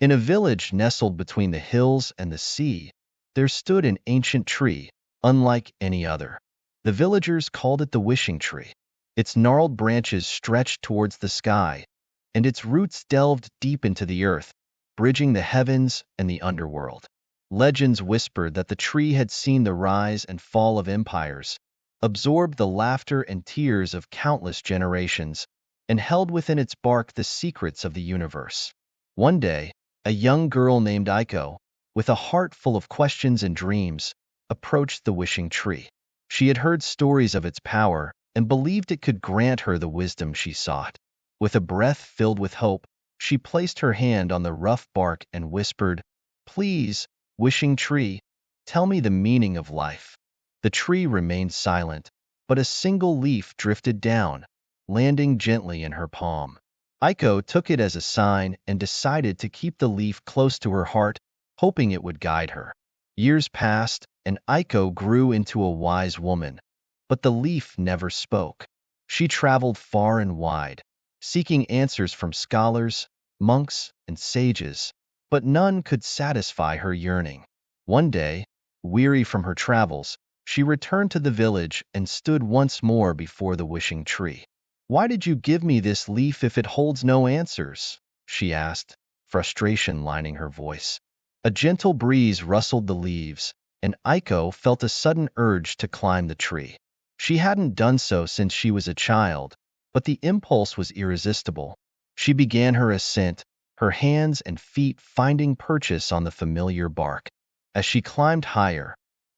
In a village nestled between the hills and the sea, there stood an ancient tree, unlike any other. The villagers called it the wishing tree. Its gnarled branches stretched towards the sky, and its roots delved deep into the earth, bridging the heavens and the underworld. Legends whispered that the tree had seen the rise and fall of empires, absorbed the laughter and tears of countless generations, and held within its bark the secrets of the universe. One day, a young girl named Aiko, with a heart full of questions and dreams, approached the wishing tree. She had heard stories of its power and believed it could grant her the wisdom she sought. With a breath filled with hope, she placed her hand on the rough bark and whispered, "Please, wishing tree, tell me the meaning of life." The tree remained silent, but a single leaf drifted down, landing gently in her palm. Aiko took it as a sign and decided to keep the leaf close to her heart, hoping it would guide her. Years passed, and Aiko grew into a wise woman, but the leaf never spoke. She traveled far and wide, seeking answers from scholars, monks, and sages, but none could satisfy her yearning. One day, weary from her travels, she returned to the village and stood once more before the wishing tree. "Why did you give me this leaf if it holds no answers?" she asked, frustration lining her voice. A gentle breeze rustled the leaves, and Aiko felt a sudden urge to climb the tree. She hadn't done so since she was a child, but the impulse was irresistible. She began her ascent, her hands and feet finding purchase on the familiar bark. As she climbed higher,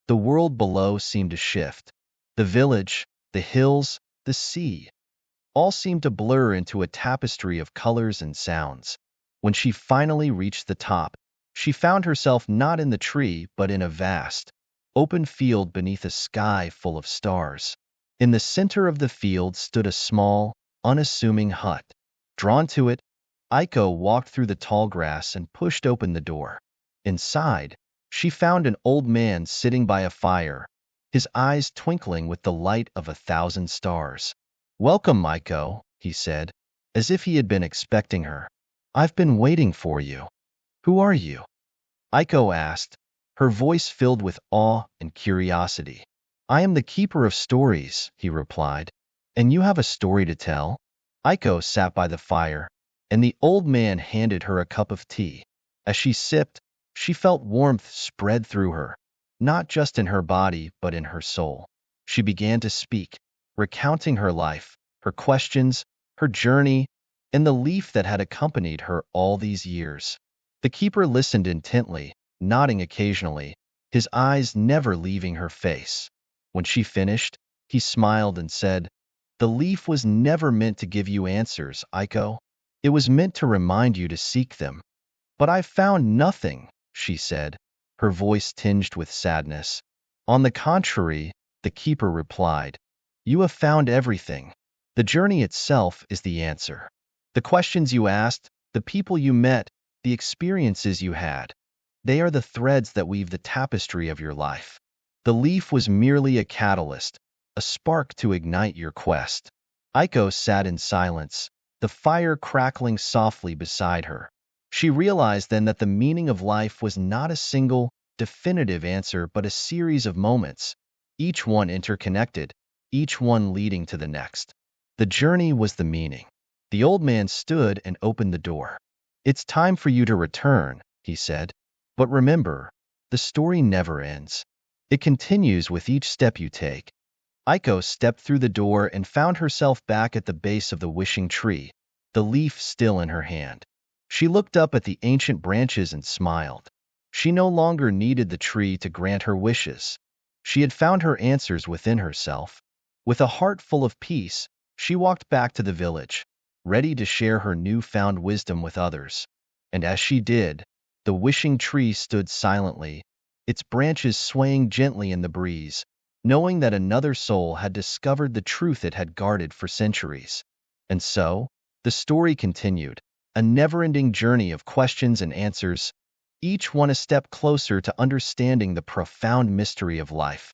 the world below seemed to shift. The village, the hills, the sea, all seemed to blur into a tapestry of colors and sounds. When she finally reached the top, she found herself not in the tree but in a vast, open field beneath a sky full of stars. In the center of the field stood a small, unassuming hut. Drawn to it, Aiko walked through the tall grass and pushed open the door. Inside, she found an old man sitting by a fire, his eyes twinkling with the light of 1,000 stars. "Welcome, Aiko," he said, as if he had been expecting her. "I've been waiting for you." "Who are you?" Aiko asked, her voice filled with awe and curiosity. "I am the keeper of stories," he replied. "And you have a story to tell?" Aiko sat by the fire, and the old man handed her a cup of tea. As she sipped, she felt warmth spread through her, not just in her body but in her soul. She began to speak, recounting her life, her questions, her journey, and the leaf that had accompanied her all these years. The keeper listened intently, nodding occasionally, his eyes never leaving her face. When she finished, he smiled and said, "The leaf was never meant to give you answers, Aiko. It was meant to remind you to seek them." "But I found nothing," she said, her voice tinged with sadness. "On the contrary," the keeper replied, "you have found everything. The journey itself is the answer. The questions you asked, the people you met, the experiences you had, they are the threads that weave the tapestry of your life. The leaf was merely a catalyst, a spark to ignite your quest." Aiko sat in silence, the fire crackling softly beside her. She realized then that the meaning of life was not a single, definitive answer but a series of moments, each one interconnected, each one leading to the next. The journey was the meaning. The old man stood and opened the door. "It's time for you to return," he said. "But remember, the story never ends. It continues with each step you take." Aiko stepped through the door and found herself back at the base of the wishing tree, the leaf still in her hand. She looked up at the ancient branches and smiled. She no longer needed the tree to grant her wishes. She had found her answers within herself. With a heart full of peace, she walked back to the village, ready to share her newfound wisdom with others. And as she did, the wishing tree stood silently, its branches swaying gently in the breeze, knowing that another soul had discovered the truth it had guarded for centuries. And so, the story continued, a never-ending journey of questions and answers, each one a step closer to understanding the profound mystery of life.